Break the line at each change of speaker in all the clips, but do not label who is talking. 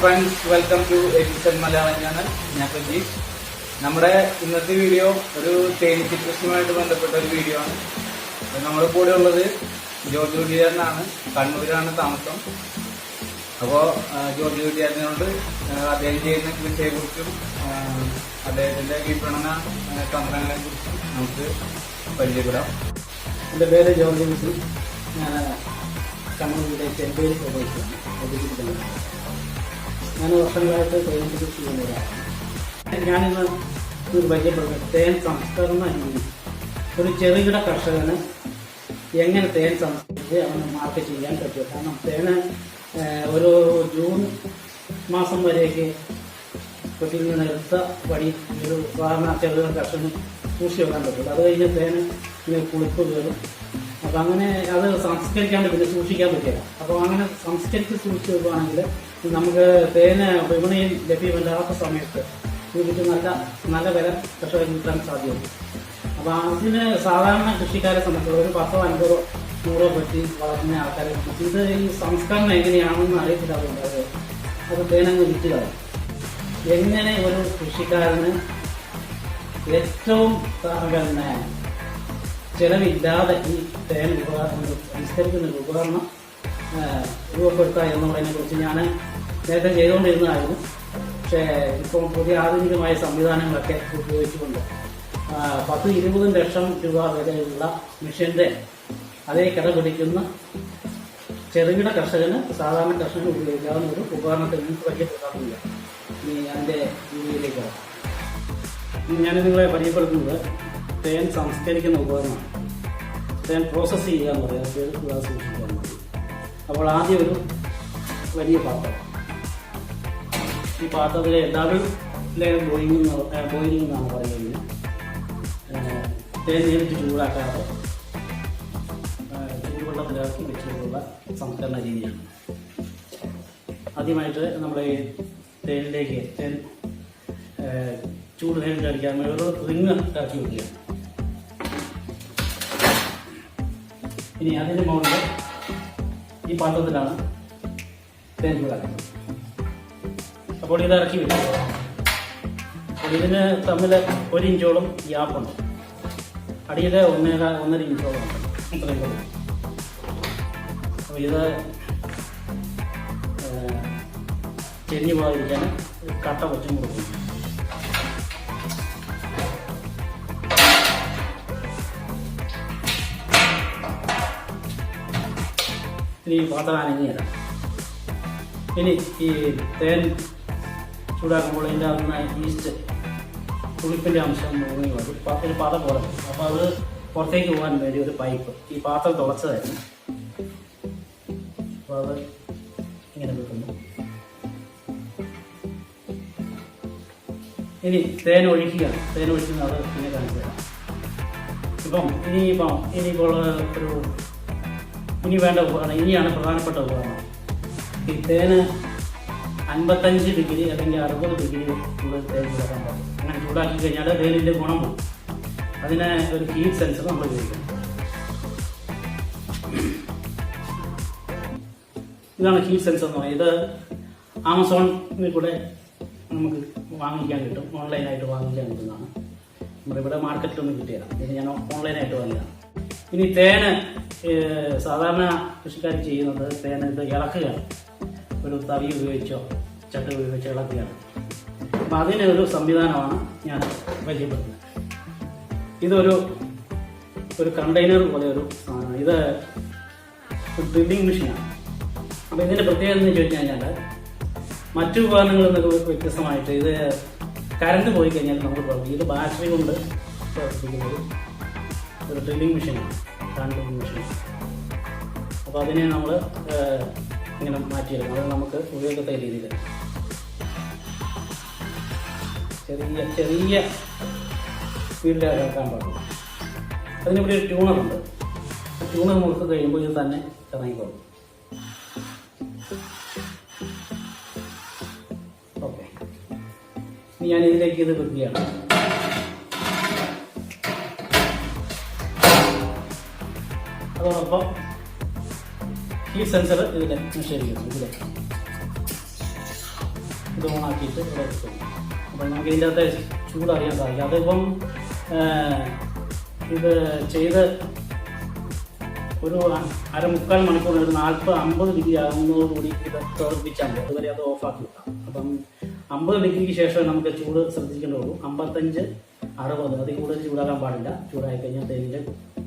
friends, welcome to Honey Malayalam channel. ഞാൻ പ്രജീഷ്. നമ്മുടെ ഇന്നത്തെ വീഡിയോ ഒരു തേനീച്ച കൃഷിയുമായിട്ട് ബന്ധപ്പെട്ട ഒരു വീഡിയോ ആണ്. നമ്മുടെ കൂടെ ഉള്ളത് ജോർജ് വീട്ടുകാരനാണ്, കണ്ണൂരാണ് താമസം. അപ്പോൾ ജോർജ് വീട്ടുകാരനോട് അദ്ദേഹം ചെയ്യുന്ന കൃഷിയെക്കുറിച്ചും അദ്ദേഹത്തിന്റെ വിപണന തന്ത്രങ്ങളെ കുറിച്ചും നമുക്ക് പരിചയപ്പെടാം.
എൻ്റെ പേര് ജോർജ് വീട്ടി. ഞാൻ കണ്ണൂരിലെ ചെമ്പേരി പ്രദേശം. ഞാൻ വർഷങ്ങളായിട്ട് തേനീച്ച കൃഷി ചെയ്യുന്നവരാണ്. ഞാനിന്ന് ഒരു പരിചയപ്പെടുന്നത് തേൻ സംസ്കരണ രീതി. ഒരു ചെറുകിട കർഷകന് എങ്ങനെ തേൻ സംസ്കരിച്ച് അവന് മാർക്കറ്റ് ചെയ്യാൻ പറ്റും. കാരണം തേന് ഒരു ജൂൺ മാസം വരെയൊക്കെ വീട്ടിൽ നിന്ന് എടുത്ത വഴി ഒരു സാധാരണ ചെറുകിട കർഷകന് സൂക്ഷിച്ച് വെക്കാൻ പറ്റുള്ളൂ. അത് കഴിഞ്ഞ് തേന് കുളിപ്പ് കയറും. അപ്പം അങ്ങനെ അത് സംസ്കരിക്കാൻ പറ്റില്ല, സൂക്ഷിക്കാൻ പറ്റില്ല. അപ്പോൾ അങ്ങനെ സംസ്കരിച്ച് സൂക്ഷിച്ച് വെക്കുകയാണെങ്കിൽ നമുക്ക് തേന് വിപണിയിൽ ലഭ്യമല്ലാത്ത സമയത്ത് ഇതിന് നല്ല വില കർഷകർക്ക് കിട്ടാൻ സാധ്യതയുണ്ട്. അപ്പോൾ അതിന് സാധാരണ കൃഷിക്കാരെ സംബന്ധിച്ചുള്ള ഒരു 10-50 100 പറ്റി വളർത്തുന്ന ആൾക്കാരെ സംബന്ധിച്ച് ഇത് ഈ സംസ്കരണം എങ്ങനെയാണെന്ന് അറിയത്തില്ലാതുകൊണ്ട് അത് തേനങ്ങ് വിറ്റുകളാണ്. എങ്ങനെ ഒരു കൃഷിക്കാരന് ഏറ്റവും ചെലവില്ലാതെ ഈ തേൻ സംസ്കരിക്കുന്ന ഒരു ഉപകരണം രൂപപ്പെടുത്തുക എന്നുള്ളതിനെ കുറിച്ച് ഞാൻ നേരത്തെ ചെയ്തുകൊണ്ടിരുന്നതായിരുന്നു. പക്ഷേ ഇപ്പം പുതിയ ആധുനികമായ സംവിധാനങ്ങളൊക്കെ ഉപയോഗിച്ചുകൊണ്ട് 10-20 ലക്ഷം രൂപ വിലയുള്ള മെഷീൻ്റെ അതേ കിടപിടിക്കുന്ന ചെറുകിട കർഷകന് സാധാരണ കർഷകന് ഉപയോഗിക്കാവുന്ന ഒരു ഉപകരണത്തിൽ നിങ്ങൾക്ക് പരിചയപ്പെടുത്താറില്ല. ഇനി അതിൻ്റെ രീതിയിലേക്കാണ് ഞാൻ നിങ്ങളെ പരിചയപ്പെടുത്തുന്നത് തേൻ സംസ്കരിക്കുന്ന ഉപകരണമാണ്. തേൻ പ്രോസസ്സ് ചെയ്യുക എന്ന് പറയാം, സൂക്ഷിക്കാൻ മതി. അപ്പോൾ ആദ്യം ഒരു വലിയ പാത്രം, ഈ പാത്രത്തിലെ ഡബിൾ ലെയർ ബോയിലിംഗ് എന്നാണ് പറയുന്നത്. തേൻ നേരിട്ട് ചൂടാക്കാതെ ചൂടുവെള്ളത്തിലാക്കി വെച്ചിട്ടുള്ള സംസ്കരണ രീതിയാണ്. ആദ്യമായിട്ട് നമ്മുടെ ഈ തേനിലേക്ക് തേൻ ചൂട് നേരിട്ട് അടിക്കാൻ ഒരു റിങ് ആക്കി വയ്ക്കുക. ഇനി അതിന് മുകളിൽ ഈ പാത്രത്തിലാണ് തേൻ ചൂടാക്കുന്നത്. അപ്പോൾ ഇത് ഇറക്കി വെക്കുക. അപ്പോൾ ഇതിന് തമ്മിൽ 1 ഇഞ്ചോളം ഗ്യാപ്പുണ്ട്. അടിയിൽ 1.5 ഇഞ്ചോളം ഉണ്ട്. ഇത്രയും കൂടി. അപ്പോൾ ഇത് ചെരിഞ്ഞു പോകാതിരിക്കാൻ കട്ട വെച്ചും കൊടുക്കും. ഇനി പാത്രം അനങ്ങി തരാം. ഇനി ഈ തേൻ ചൂടാക്കുമ്പോൾ ഇതിൻ്റെ അകത്തുനിന്ന് ഈസ്റ്റ് പുളിപ്പിൻ്റെ അംശം മുങ്ങി വരും. ഒരു പത പോലെ. അപ്പോൾ അത് പുറത്തേക്ക് പോകാൻ വേണ്ടി ഒരു പൈപ്പ് ഈ പാത്രം തുളച്ചതായിരുന്നു. അപ്പോൾ അത് ഇങ്ങനെ കിട്ടുന്നു. ഇനി തേൻ ഒഴിക്കുകയാണ്. തേൻ ഒഴിക്കുന്നത് അത് പിന്നെ കാണിച്ചു തരാം. ഇനിയിപ്പോൾ ഒരു ഇനി വേണ്ട ഉപകരണം, ഇനിയാണ് പ്രധാനപ്പെട്ട ഉപകരണം. ഈ തേന് 55 ഡിഗ്രി അല്ലെങ്കിൽ 60 ഡിഗ്രി കൂടുതൽ തേൻ ചൂടാക്കാൻ പറ്റും. അങ്ങനെ ചൂടാക്കി കഴിഞ്ഞാൽ തേനിൻ്റെ ഗുണം പോകും. അതിന് ഒരു ഹീറ്റ് സെൻസർ നമ്മൾ ഉപയോഗിക്കണം. ഇതാണ് ഹീറ്റ് സെൻസർ എന്ന് പറയുന്നത്. ഇത് ആമസോണിൽ കൂടെ നമുക്ക് വാങ്ങിക്കാൻ കിട്ടും. ഓൺലൈനായിട്ട് വാങ്ങിക്കാൻ കിട്ടുന്നതാണ്. നമ്മുടെ ഇവിടെ മാർക്കറ്റിലൊന്നും കിട്ടിയതാണ്. ഇത് ഞാൻ ഓൺലൈനായിട്ട് വാങ്ങിയതാണ്. ഇനി തേന് സാധാരണ കൃഷിക്കാർ ചെയ്യുന്നത് തേന് ഇത് ഇളക്കുകയാണ്. ഒരു തവി ഉപയോഗിച്ചോ ചട്ട ഉപയോഗിച്ചോ ഇളക്കുകയാണ്. അപ്പം അതിനൊരു സംവിധാനമാണ് ഞാൻ പരിചയപ്പെടുന്നത്. ഇതൊരു കണ്ടെയ്നർ പോലെ ഒരു സാധനം. ഇത് ഡ്രില്ലിംഗ് മെഷീനാണ്. അപ്പം ഇതിൻ്റെ പ്രത്യേകത എന്ന് ചോദിച്ചു കഴിഞ്ഞാൽ മറ്റു ഉപകരണങ്ങളിൽ നിന്നൊക്കെ വ്യത്യസ്തമായിട്ട് ഇത് കറണ്ട് പോയി കഴിഞ്ഞാൽ നമുക്ക് പ്രവർത്തിക്കും. ഇത് ബാറ്ററി കൊണ്ട് പ്രവർത്തിക്കുന്നത് ഒരു ഡ്രില്ലിംഗ് മെഷീനാണ്, ഡ്രില്ലിംഗ് മെഷീൻ. അപ്പോൾ അതിനെ നമ്മൾ ഇങ്ങനെ മാറ്റിയെടുക്കും. അത് നമുക്ക് ഉപയോഗത്തെ രീതിയിൽ ചെറിയ സ്പീഡിൽ ഇറക്കാൻ പാടില്ല. അതിനിവിടെ ഒരു ട്യൂണറുണ്ട്. ട്യൂണർ മുറുക്ക് കഴിയുമ്പോൾ ഇത് തന്നെ ഇറങ്ങിക്കോളും. ഓക്കെ, ഇനി ഞാൻ ഇതിലേക്ക് ഇത് വെക്കുകയാണ്. അതോടൊപ്പം ഈ സെൻസർ ഇതിൽ നിക്ഷേപിക്കുന്നു. ഇതിൽ ഇത് ഓണാക്കിയിട്ട് ഇവിടെ വെക്കും. അപ്പം നമുക്ക് ഇതിൻ്റെ അകത്ത് ചൂടറിയാൻ സാധിക്കും. അതിപ്പം ഇത് ചെയ്ത് ഒരു 1/4 മണിക്കൂർ, ഒരു 40-50 ഡിഗ്രി ആകുന്നതോടുകൂടി ഇത് പ്രവർത്തിച്ചാൽ മതി. അതുവരെ അത് ഓഫാക്കി വെക്കാം. അപ്പം 50 ഡിഗ്രിക്ക് ശേഷം നമുക്ക് ചൂട് ശ്രദ്ധിക്കേണ്ടതുള്ളൂ. 55-60 അതിൽ കൂടുതൽ ചൂടാക്കാൻ പാടില്ല. ചൂടായി കഴിഞ്ഞാൽ തേനിൻ്റെ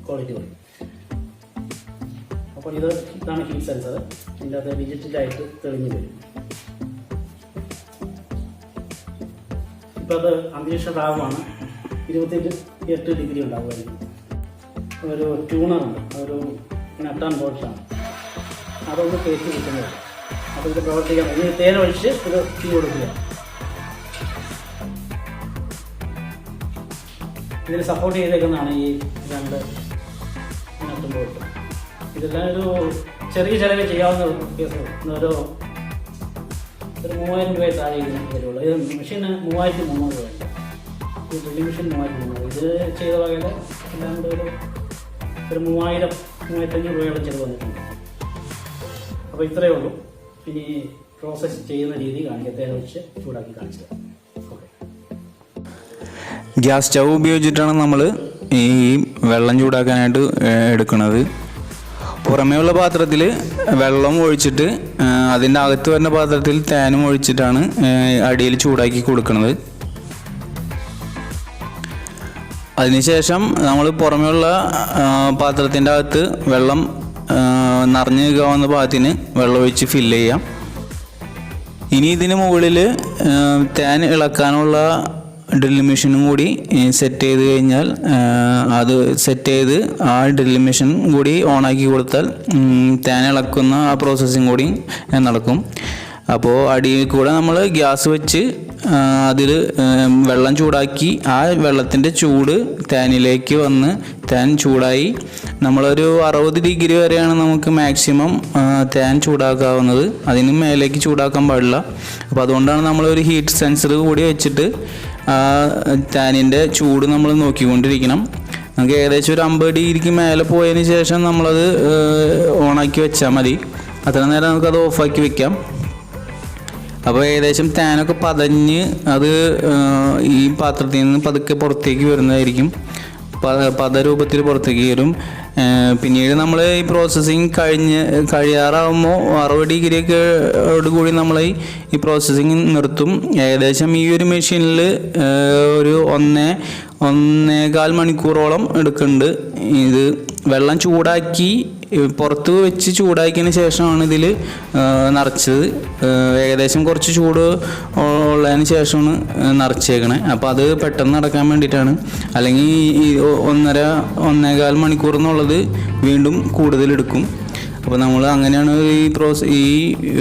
ക്വാളിറ്റി കുറയും. അപ്പോൾ ഇതാണ് ഹീറ്റ് സെൻസർ. ഇതിൻ്റെ അത് ഡിജിറ്റലായിട്ട് തെളിഞ്ഞു വരും. ഇപ്പോൾ അത് അന്തരീക്ഷ താപമാണ്. 28 ഡിഗ്രി ഉണ്ടാകുമായിരിക്കും. ഒരു ട്യൂണറുണ്ട്, ഒരു നട്ടാൻ ബോൾസാണ്, അതൊന്ന് കയറ്റി കിട്ടുന്നത്. അപ്പോൾ ഇത് പ്രവർത്തിക്കാൻ ഇനി തേനൊഴിച്ച് ഇത് തീ കൊടുക്കുക. ഇതിൽ സപ്പോർട്ട് ചെയ്തേക്കുന്നതാണ് ഈ 2 നട്ടും ബോൾട്ട്. ഇതെല്ലാം ഒരു ചെറിയ ചിലവ് ചെയ്യാവുന്ന കേസുകൾ. ഒരു 3000 രൂപയെ താഴെ ഇതിന് വരുള്ളൂ. ഇത് മെഷീന് 3300 രൂപയുണ്ട്. ഈ ഡ്രില്ലിംഗ് മെഷീൻ 3300. ഇത് ചെയ്ത വകയിൽ അല്ലാണ്ട് ഒരു 3000-3500 രൂപയോളം ചിലവ് വന്നിട്ടുണ്ട്. അപ്പോൾ ഇത്രയേ ഉള്ളൂ. ഇനി പ്രോസസ്സ് ചെയ്യുന്ന രീതി കാണിക്കാം. തേൻ ഒഴിച്ച് ചൂടാക്കി കാണിച്ചത്. ഓക്കെ.
ഗ്യാസ് സ്റ്റൗ ഉപയോഗിച്ചിട്ടാണ് നമ്മൾ ഈ വെള്ളം ചൂടാക്കാനായിട്ട് എടുക്കുന്നത്. പുറമേയുള്ള പാത്രത്തിൽ വെള്ളം ഒഴിച്ചിട്ട് അതിൻ്റെ അകത്ത് വരുന്ന പാത്രത്തിൽ തേനും ഒഴിച്ചിട്ടാണ് അടിയിൽ ചൂടാക്കി കൊടുക്കുന്നത്. അതിനുശേഷം നമ്മൾ പുറമേയുള്ള പാത്രത്തിൻ്റെ അകത്ത് വെള്ളം നിറഞ്ഞു നിൽക്കാവുന്ന പാകത്തിന് വെള്ളം ഒഴിച്ച് ഫില്ല് ചെയ്യാം. ഇനി ഇതിന് മുകളിൽ തേൻ ഇളക്കാനുള്ള ഡ്രിൽ മെഷീനും കൂടി സെറ്റ് ചെയ്ത് കഴിഞ്ഞാൽ അത് സെറ്റ് ചെയ്ത് ആ ഡ്രിൽ മെഷീൻ കൂടി ഓണാക്കി കൊടുത്താൽ തേൻ ഇളക്കുന്ന ആ പ്രോസസ്സിങ് കൂടി നടക്കും. അപ്പോൾ അടിയിൽ കൂടെ നമ്മൾ ഗ്യാസ് വെച്ച് അതിൽ വെള്ളം ചൂടാക്കി ആ വെള്ളത്തിൻ്റെ ചൂട് തേനിലേക്ക് വന്ന് തേൻ ചൂടായി നമ്മളൊരു 60 ഡിഗ്രി വരെയാണ് നമുക്ക് മാക്സിമം തേൻ ചൂടാക്കാവുന്നത്. അതിന് മേലേക്ക് ചൂടാക്കാൻ പാടില്ല. അപ്പോൾ അതുകൊണ്ടാണ് നമ്മളൊരു ഹീറ്റ് സെൻസർ കൂടി വെച്ചിട്ട് തേനിൻ്റെ ചൂട് നമ്മൾ നോക്കിക്കൊണ്ടിരിക്കണം. നമുക്ക് ഏകദേശം ഒരു 50 ഡിഗ്രിക്ക് മേലെ പോയതിന് ശേഷം നമ്മളത് ഓണാക്കി വെച്ചാൽ മതി. അത്ര നേരം നമുക്കത് ഓഫാക്കി വെക്കാം. അപ്പോൾ ഏകദേശം തേനൊക്കെ പതഞ്ഞ് അത് ഈ പാത്രത്തിൽ നിന്ന് പതുക്കെ പുറത്തേക്ക് വരുന്നതായിരിക്കും. പദരൂപത്തിൽ പുറത്തേക്ക് വരും. പിന്നീട് നമ്മൾ ഈ പ്രോസസ്സിങ് കഴിയാറാകുമ്പോൾ 60 ഡിഗ്രിയൊക്കെ കൂടി നമ്മൾ ഈ പ്രോസസ്സിങ് നിർത്തും. ഏകദേശം ഈ ഒരു മെഷീനിൽ ഒരു 1.25 മണിക്കൂറോളം എടുക്കുന്നുണ്ട്. ഇത് വെള്ളം ചൂടാക്കി പുറത്ത് വെച്ച് ചൂടാക്കിയതിന് ശേഷമാണ് ഇതിൽ നിറച്ചത്. ഏകദേശം കുറച്ച് ചൂട് ഉള്ളതിന് ശേഷമാണ് നിറച്ചേക്കണേ. അപ്പോൾ അത് പെട്ടെന്ന് നടക്കാൻ വേണ്ടിയിട്ടാണ്. അല്ലെങ്കിൽ ഈ 1.25 മണിക്കൂർ എന്നുള്ളത് വീണ്ടും കൂടുതലെടുക്കും. അപ്പോൾ നമ്മൾ അങ്ങനെയാണ് ഈ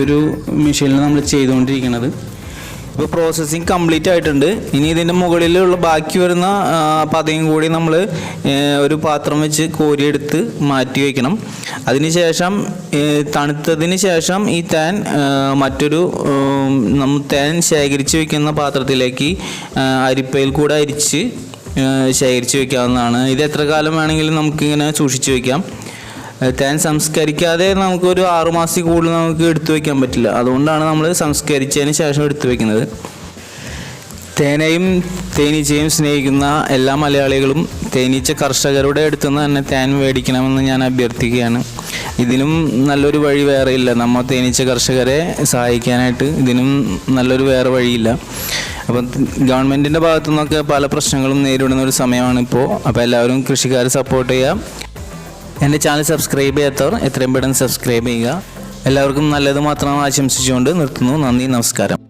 ഒരു മെഷീനിൽ നമ്മൾ ചെയ്തുകൊണ്ടിരിക്കുന്നത്. ഇപ്പോൾ പ്രോസസ്സിങ് കംപ്ലീറ്റ് ആയിട്ടുണ്ട്. ഇനി ഇതിൻ്റെ മുകളിലുള്ള ബാക്കി വരുന്ന പതയും കൂടി നമ്മൾ ഒരു പാത്രം വെച്ച് കോരിയെടുത്ത് മാറ്റി വയ്ക്കണം. അതിനുശേഷം തണുത്തതിന് ശേഷം ഈ തേൻ മറ്റൊരു തേൻ ശേഖരിച്ച് വയ്ക്കുന്ന പാത്രത്തിലേക്ക് അരിപ്പയിൽ കൂടെ അരിച്ച് ശേഖരിച്ച് വയ്ക്കാവുന്നതാണ്. ഇത് എത്ര കാലം വേണമെങ്കിലും നമുക്കിങ്ങനെ സൂക്ഷിച്ച് വയ്ക്കാം. തേൻ സംസ്കരിക്കാതെ നമുക്കൊരു 6 മാസത്തിൽ കൂടുതൽ നമുക്ക് എടുത്തു വയ്ക്കാൻ പറ്റില്ല. അതുകൊണ്ടാണ് നമ്മൾ സംസ്കരിച്ചതിന് ശേഷം എടുത്തു വയ്ക്കുന്നത്. തേനയും തേനീച്ചയും സ്നേഹിക്കുന്ന എല്ലാ മലയാളികളും തേനീച്ച കർഷകരുടെ അടുത്തു നിന്ന് തന്നെ തേൻ മേടിക്കണമെന്ന് ഞാൻ അഭ്യർത്ഥിക്കുകയാണ്. ഇതിനും നല്ലൊരു വഴി വേറെ ഇല്ല. നമ്മൾ തേനീച്ച കർഷകരെ സഹായിക്കാനായിട്ട് ഇതിനും നല്ലൊരു വേറെ വഴിയില്ല. അപ്പം ഗവൺമെൻറ്റിൻ്റെ ഭാഗത്തു നിന്നൊക്കെ പല പ്രശ്നങ്ങളും നേരിടുന്ന ഒരു സമയമാണിപ്പോൾ. അപ്പോൾ എല്ലാവരും കൃഷിക്കാരെ സപ്പോർട്ട് ചെയ്യുക. എൻ്റെ ചാനൽ സബ്സ്ക്രൈബ് ചെയ്യാത്തവർ എത്രയും പെട്ടെന്ന് സബ്സ്ക്രൈബ് ചെയ്യുക. എല്ലാവർക്കും നല്ലത് മാത്രം ആശംസിച്ചുകൊണ്ട് നിർത്തുന്നു. നന്ദി, നമസ്കാരം.